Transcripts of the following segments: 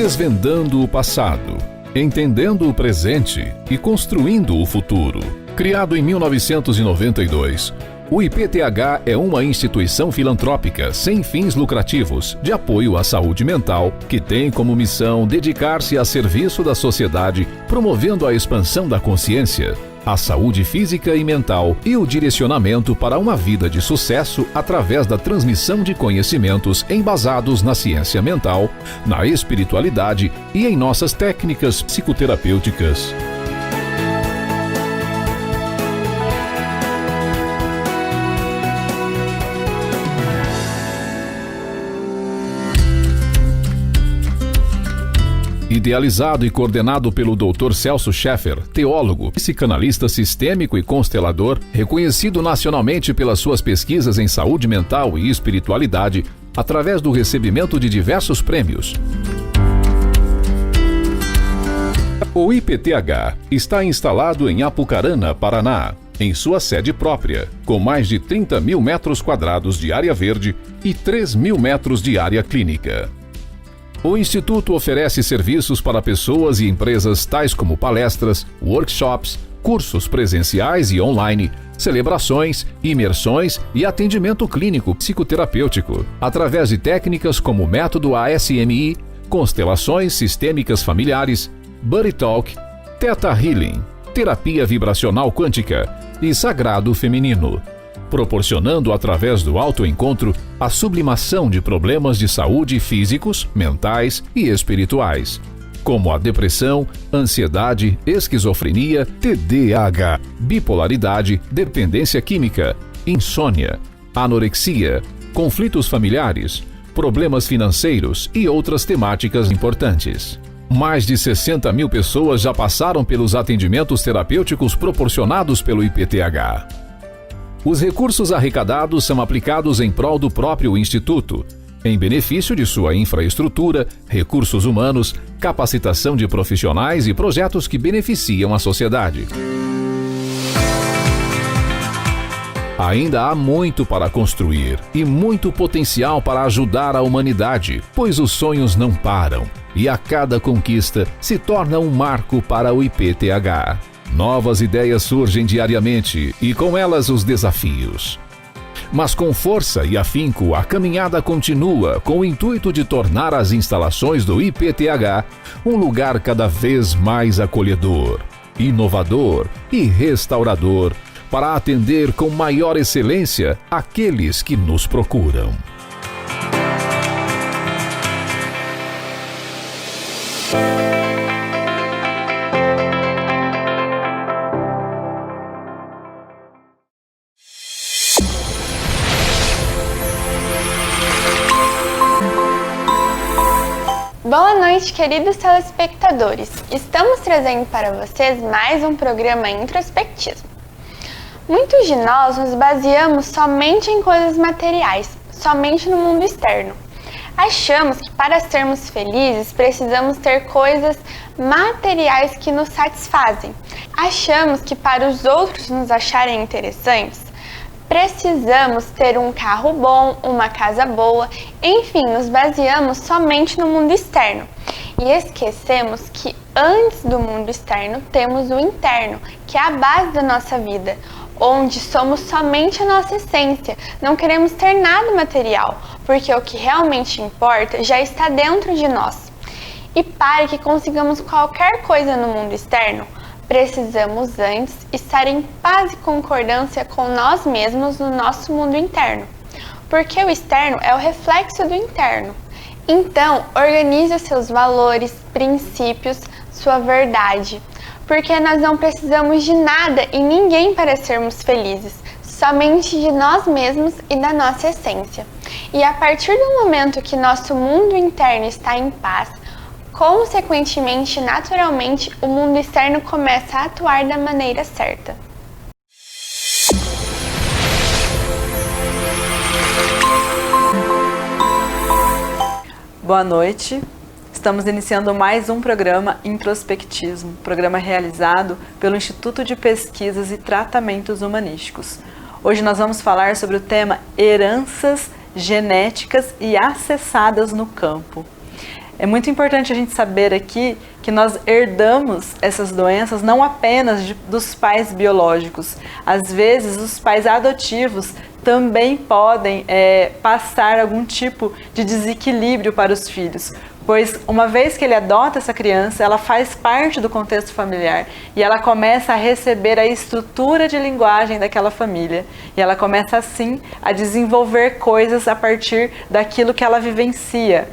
Desvendando o passado, entendendo o presente e construindo o futuro. Criado em 1992, o IPTH é uma instituição filantrópica sem fins lucrativos de apoio à saúde mental que tem como missão dedicar-se a serviço da sociedade, promovendo a expansão da consciência, a saúde física e mental e o direcionamento para uma vida de sucesso através da transmissão de conhecimentos embasados na ciência mental, na espiritualidade e em nossas técnicas psicoterapêuticas. Idealizado e coordenado pelo Dr. Celso Sheffer, teólogo, psicanalista sistêmico e constelador, reconhecido nacionalmente pelas suas pesquisas em saúde mental e espiritualidade, através do recebimento de diversos prêmios. O IPTH está instalado em Apucarana, Paraná, em sua sede própria, com mais de 30 mil metros quadrados de área verde e 3 mil metros de área clínica. O Instituto oferece serviços para pessoas e empresas tais como palestras, workshops, cursos presenciais e online, celebrações, imersões e atendimento clínico psicoterapêutico, através de técnicas como método ASMI, constelações sistêmicas familiares, Buddy Talk, Theta Healing, terapia vibracional quântica e sagrado feminino, proporcionando através do autoencontro a sublimação de problemas de saúde físicos, mentais e espirituais, como a depressão, ansiedade, esquizofrenia, TDAH, bipolaridade, dependência química, insônia, anorexia, conflitos familiares, problemas financeiros e outras temáticas importantes. Mais de 60 mil pessoas já passaram pelos atendimentos terapêuticos proporcionados pelo IPTH. Os recursos arrecadados são aplicados em prol do próprio Instituto, em benefício de sua infraestrutura, recursos humanos, capacitação de profissionais e projetos que beneficiam a sociedade. Ainda há muito para construir e muito potencial para ajudar a humanidade, pois os sonhos não param e a cada conquista se torna um marco para o IPTH. Novas ideias surgem diariamente e com elas os desafios. Mas com força e afinco, a caminhada continua com o intuito de tornar as instalações do IPTH um lugar cada vez mais acolhedor, inovador e restaurador para atender com maior excelência aqueles que nos procuram. Boa noite, queridos telespectadores. Estamos trazendo para vocês mais um programa Introspectismo. Muitos de nós nos baseamos somente em coisas materiais, somente no mundo externo. Achamos que para sermos felizes precisamos ter coisas materiais que nos satisfazem. Achamos que para os outros nos acharem interessantes, precisamos ter um carro bom, uma casa boa, enfim, nos baseamos somente no mundo externo. E esquecemos que antes do mundo externo temos o interno, que é a base da nossa vida, onde somos somente a nossa essência, não queremos ter nada material, porque o que realmente importa já está dentro de nós. E para que consigamos qualquer coisa no mundo externo, precisamos antes estar em paz e concordância com nós mesmos no nosso mundo interno, porque o externo é o reflexo do interno. Então, organize os seus valores, princípios, sua verdade, porque nós não precisamos de nada e ninguém para sermos felizes, somente de nós mesmos e da nossa essência. E a partir do momento que nosso mundo interno está em paz, consequentemente, naturalmente, o mundo externo começa a atuar da maneira certa. Boa noite. Estamos iniciando mais um programa Introspectismo, programa realizado pelo Instituto de Pesquisas e Tratamentos Humanísticos. Hoje nós vamos falar sobre o tema heranças genéticas e acessadas no campo. É muito importante a gente saber aqui que nós herdamos essas doenças não apenas dos pais biológicos. Às vezes, os pais adotivos também podem passar algum tipo de desequilíbrio para os filhos, pois uma vez que ele adota essa criança, ela faz parte do contexto familiar e ela começa a receber a estrutura de linguagem daquela família. E ela começa assim a desenvolver coisas a partir daquilo que ela vivencia.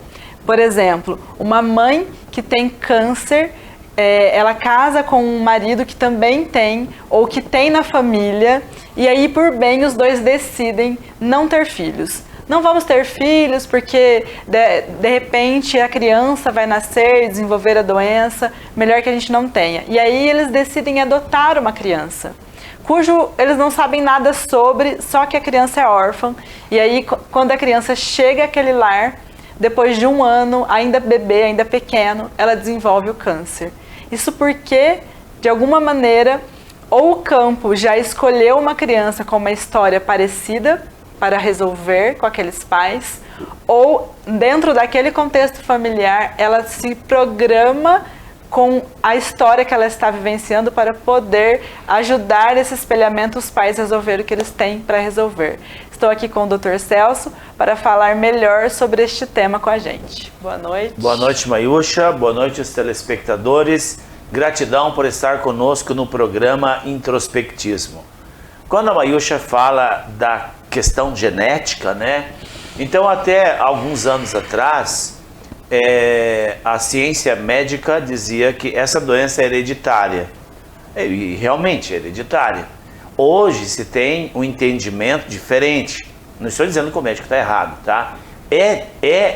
Por exemplo, uma mãe que tem câncer, ela casa com um marido que também tem, ou que tem na família, e aí por bem os dois decidem não ter filhos. Não vamos ter filhos porque de repente a criança vai nascer e desenvolver a doença, melhor que a gente não tenha. E aí eles decidem adotar uma criança, cujo eles não sabem nada sobre, só que a criança é órfã. E aí quando a criança chega àquele lar, depois de 1 ano, ainda bebê, ainda pequeno, ela desenvolve o câncer. Isso porque, de alguma maneira, ou o campo já escolheu uma criança com uma história parecida para resolver com aqueles pais, ou dentro daquele contexto familiar, ela se programa com a história que ela está vivenciando para poder ajudar esse espelhamento os pais a resolver o que eles têm para resolver. Estou aqui com o Dr. Celso para falar melhor sobre este tema com a gente. Boa noite. Boa noite, Mayusha. Boa noite, os telespectadores. Gratidão por estar conosco no programa Introspectismo. Quando a Mayusha fala da questão genética, né? Então, até alguns anos atrás, a ciência médica dizia que essa doença é hereditária. E realmente é hereditária. Hoje se tem um entendimento diferente. Não estou dizendo que o médico está errado, tá? É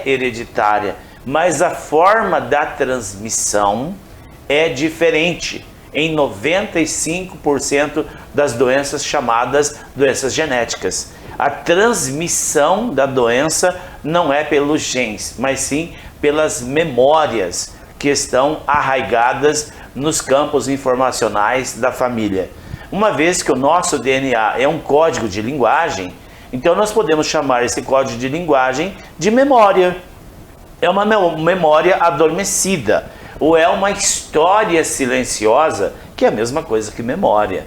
hereditária, mas a forma da transmissão é diferente em 95% das doenças chamadas doenças genéticas. A transmissão da doença não é pelos genes, mas sim pelas memórias que estão arraigadas nos campos informacionais da família. Uma vez que o nosso DNA é um código de linguagem, então nós podemos chamar esse código de linguagem de memória. É uma memória adormecida, ou é uma história silenciosa, que é a mesma coisa que memória.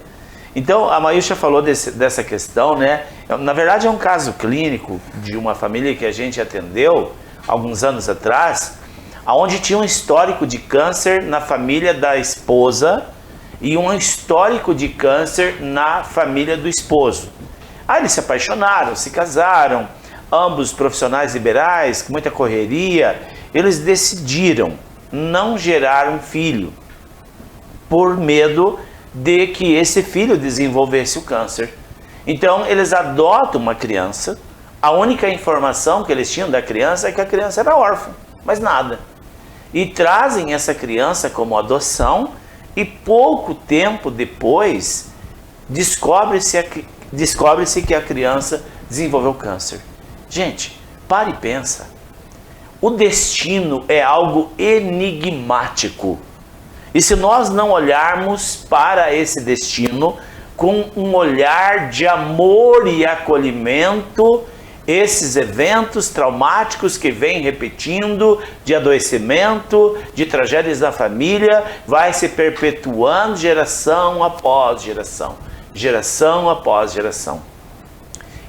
Então a Mayusha falou dessa questão, né? Na verdade é um caso clínico de uma família que a gente atendeu alguns anos atrás, onde tinha um histórico de câncer na família da esposa e um histórico de câncer na família do esposo. Aí eles se apaixonaram, se casaram, ambos profissionais liberais, com muita correria. Eles decidiram não gerar um filho, por medo de que esse filho desenvolvesse o câncer. Então eles adotam uma criança. A única informação que eles tinham da criança é que a criança era órfã, mais nada. E trazem essa criança como adoção, e pouco tempo depois descobre-se que a criança desenvolveu câncer. Gente, pare e pensa. O destino é algo enigmático. E se nós não olharmos para esse destino com um olhar de amor e acolhimento, esses eventos traumáticos que vêm repetindo, de adoecimento, de tragédias da família, vai se perpetuando geração após geração, geração após geração.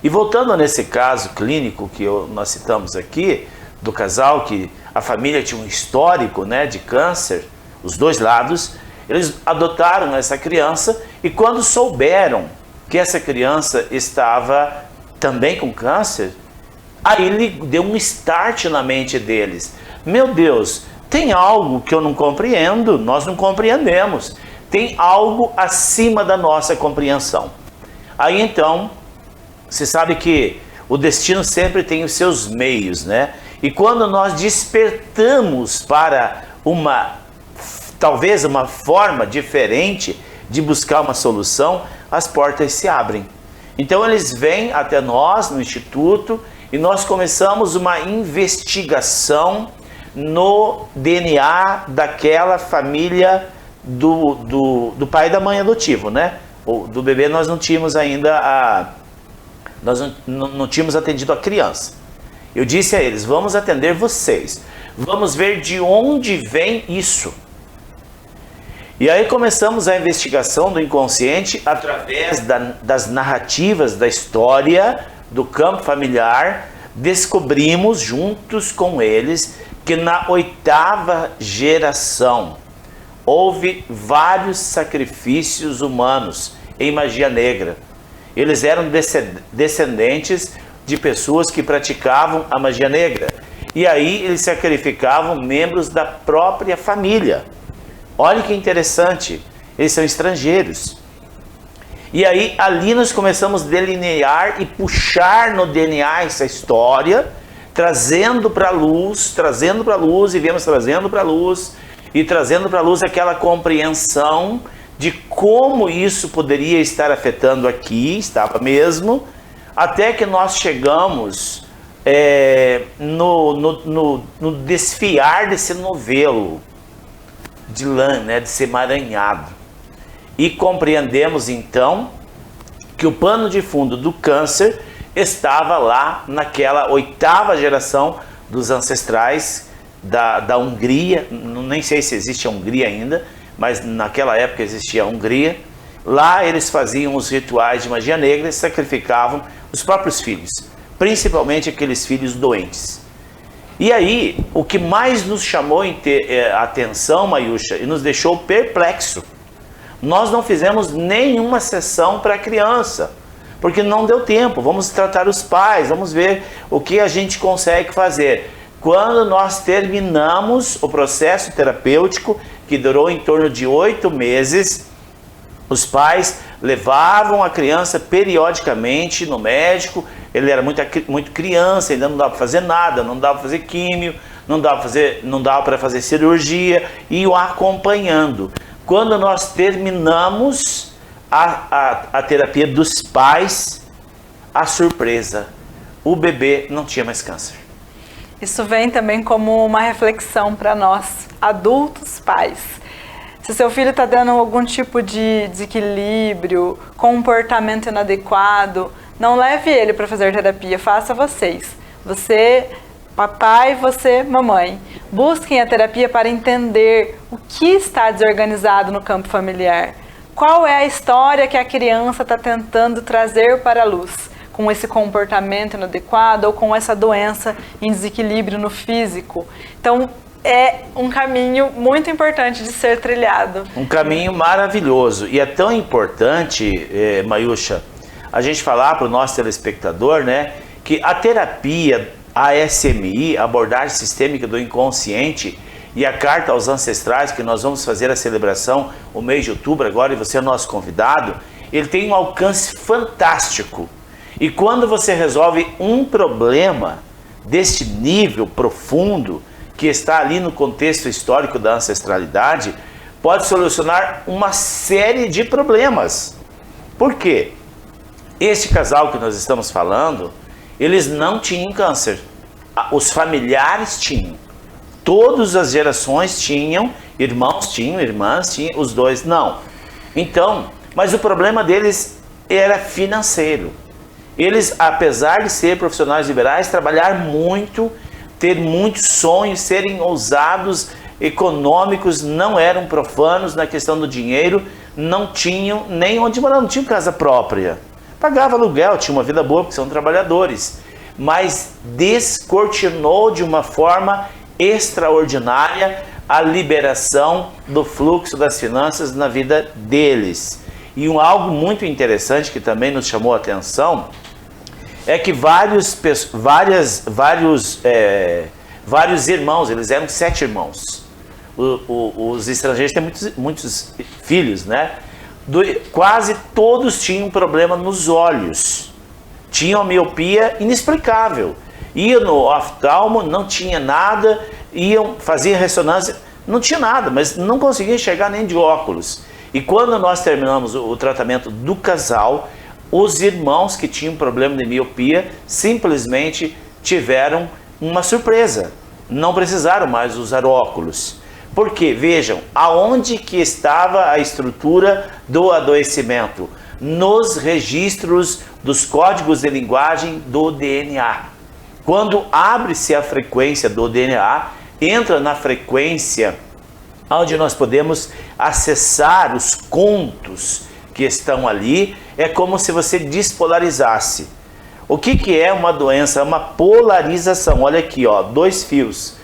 E voltando nesse caso clínico que nós citamos aqui, do casal que a família tinha um histórico, né, de câncer, os dois lados, eles adotaram essa criança, e quando souberam que essa criança estava também com câncer, aí ele deu um start na mente deles. Meu Deus, tem algo que eu não compreendo, nós não compreendemos. Tem algo acima da nossa compreensão. Aí então, você sabe que o destino sempre tem os seus meios, né? E quando nós despertamos para talvez uma forma diferente de buscar uma solução, as portas se abrem. Então eles vêm até nós no Instituto e nós começamos uma investigação no DNA daquela família do pai e da mãe adotivo, né? Do bebê nós não tínhamos ainda nós não tínhamos atendido a criança. Eu disse a eles, vamos atender vocês. Vamos ver de onde vem isso. E aí começamos a investigação do inconsciente através das narrativas da história do campo familiar. Descobrimos juntos com eles que na 8ª geração houve vários sacrifícios humanos em magia negra. Eles eram descendentes de pessoas que praticavam a magia negra. E aí eles sacrificavam membros da própria família. Olha que interessante, eles são estrangeiros. E aí ali nós começamos a delinear e puxar no DNA essa história, trazendo para a luz e viemos trazendo para a luz e trazendo para a luz aquela compreensão de como isso poderia estar afetando aqui, estava mesmo, até que nós chegamos no desfiar desse novelo de lã, né, de ser emaranhado. E compreendemos então que o pano de fundo do câncer estava lá naquela 8ª geração dos ancestrais da Hungria. Nem sei se existe a Hungria ainda, mas naquela época existia a Hungria. Lá eles faziam os rituais de magia negra e sacrificavam os próprios filhos, principalmente aqueles filhos doentes. E aí, o que mais nos chamou a atenção, Mayusha, e nos deixou perplexo, nós não fizemos nenhuma sessão para criança, porque não deu tempo. Vamos tratar os pais, vamos ver o que a gente consegue fazer. Quando nós terminamos o processo terapêutico, que durou em torno de 8 meses, os pais levavam a criança periodicamente no médico. Ele era muito criança, ainda não dava para fazer nada, não dava para fazer químio, não dava para fazer cirurgia, e o acompanhando. Quando nós terminamos a terapia dos pais, a surpresa, o bebê não tinha mais câncer. Isso vem também como uma reflexão para nós, adultos pais. Se seu filho está dando algum tipo de desequilíbrio, comportamento inadequado, não leve ele para fazer terapia, faça vocês. Você, papai, você, mamãe. Busquem a terapia para entender o que está desorganizado no campo familiar. Qual é a história que a criança está tentando trazer para a luz, com esse comportamento inadequado ou com essa doença em desequilíbrio no físico. Então, é um caminho muito importante de ser trilhado. Um caminho maravilhoso. E é tão importante, Mayusha, a gente falar para o nosso telespectador, né, que a terapia, a ASMI, a abordagem sistêmica do inconsciente, e a carta aos ancestrais, que nós vamos fazer a celebração o mês de outubro agora, e você é nosso convidado, ele tem um alcance fantástico. E quando você resolve um problema deste nível profundo, que está ali no contexto histórico da ancestralidade, pode solucionar uma série de problemas. Por quê? Este casal que nós estamos falando, eles não tinham câncer. Os familiares tinham. Todas as gerações tinham, irmãos tinham, irmãs tinham, os dois não. Então, mas o problema deles era financeiro. Eles, apesar de ser profissionais liberais, trabalhar muito, ter muitos sonhos, serem ousados, econômicos, não eram profanos na questão do dinheiro, não tinham nem onde morar, não tinham casa própria. Pagava aluguel, tinha uma vida boa, porque são trabalhadores. Mas descortinou de uma forma extraordinária a liberação do fluxo das finanças na vida deles. E algo muito interessante que também nos chamou a atenção é que vários irmãos, eles eram 7 irmãos. Os estrangeiros têm muitos filhos, né? Quase todos tinham problema nos olhos. Tinham miopia inexplicável. Iam no oftalmo, não tinha nada, faziam ressonância, não tinha nada, mas não conseguiam enxergar nem de óculos. E quando nós terminamos o tratamento do casal, os irmãos que tinham problema de miopia simplesmente tiveram uma surpresa. Não precisaram mais usar óculos. Porque, vejam, aonde que estava a estrutura do adoecimento? Nos registros dos códigos de linguagem do DNA. Quando abre-se a frequência do DNA, entra na frequência onde nós podemos acessar os contos que estão ali. É como se você despolarizasse. O que é uma doença? É uma polarização. Olha aqui, ó, dois fios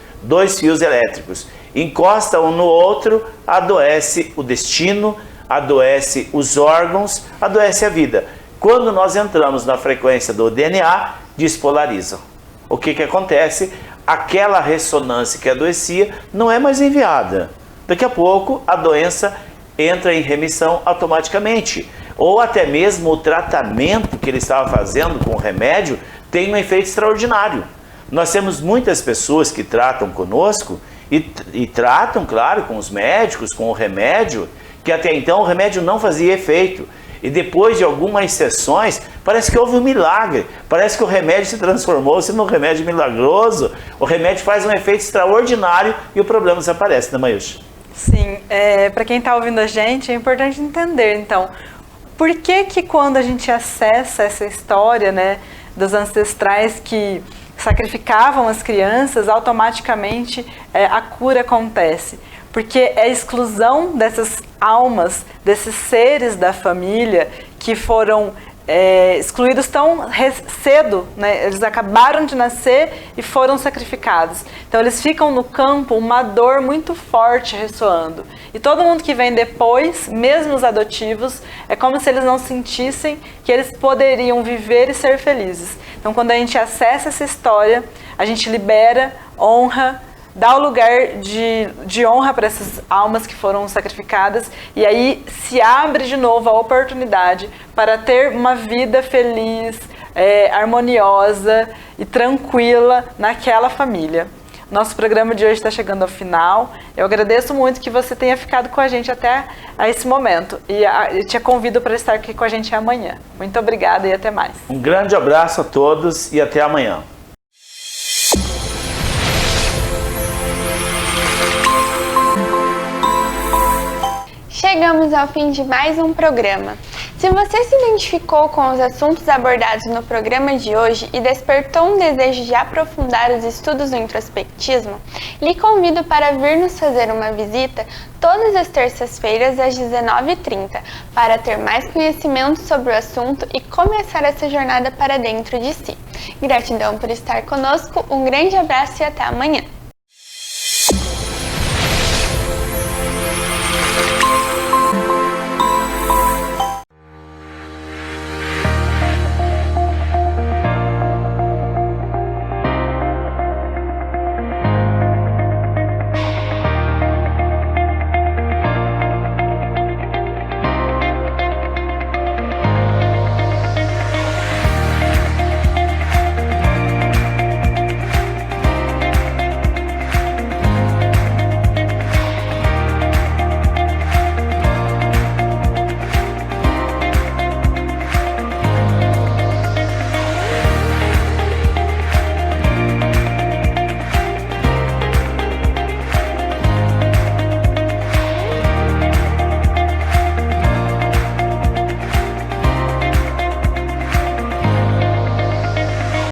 elétricos. Encosta um no outro, adoece o destino, adoece os órgãos, adoece a vida. Quando nós entramos na frequência do DNA, despolarizam. O que acontece? Aquela ressonância que adoecia não é mais enviada. Daqui a pouco a doença entra em remissão automaticamente. Ou até mesmo o tratamento que ele estava fazendo com o remédio tem um efeito extraordinário. Nós temos muitas pessoas que tratam conosco e tratam, claro, com os médicos, com o remédio, que até então o remédio não fazia efeito. E depois de algumas sessões, parece que houve um milagre. Parece que o remédio se transformou-se num remédio milagroso. O remédio faz um efeito extraordinário e o problema desaparece, né, Mayusha? Sim, para quem está ouvindo a gente, é importante entender, então, por que quando a gente acessa essa história, né, dos ancestrais que sacrificavam as crianças, automaticamente a cura acontece? Porque é a exclusão dessas almas, desses seres da família que foram excluídos tão cedo, né? Eles acabaram de nascer e foram sacrificados. Então eles ficam no campo uma dor muito forte ressoando. E todo mundo que vem depois, mesmo os adotivos, é como se eles não sentissem que eles poderiam viver e ser felizes. Então quando a gente acessa essa história, a gente libera, honra, dá o lugar de honra para essas almas que foram sacrificadas, e aí se abre de novo a oportunidade para ter uma vida feliz, harmoniosa e tranquila naquela família. Nosso programa de hoje está chegando ao final. Eu agradeço muito que você tenha ficado com a gente até esse momento e eu te convido para estar aqui com a gente amanhã. Muito obrigada e até mais. Um grande abraço a todos e até amanhã. Chegamos ao fim de mais um programa. Se você se identificou com os assuntos abordados no programa de hoje e despertou um desejo de aprofundar os estudos do introspectismo, lhe convido para vir nos fazer uma visita todas as terças-feiras às 19h30 para ter mais conhecimento sobre o assunto e começar essa jornada para dentro de si. Gratidão por estar conosco, um grande abraço e até amanhã!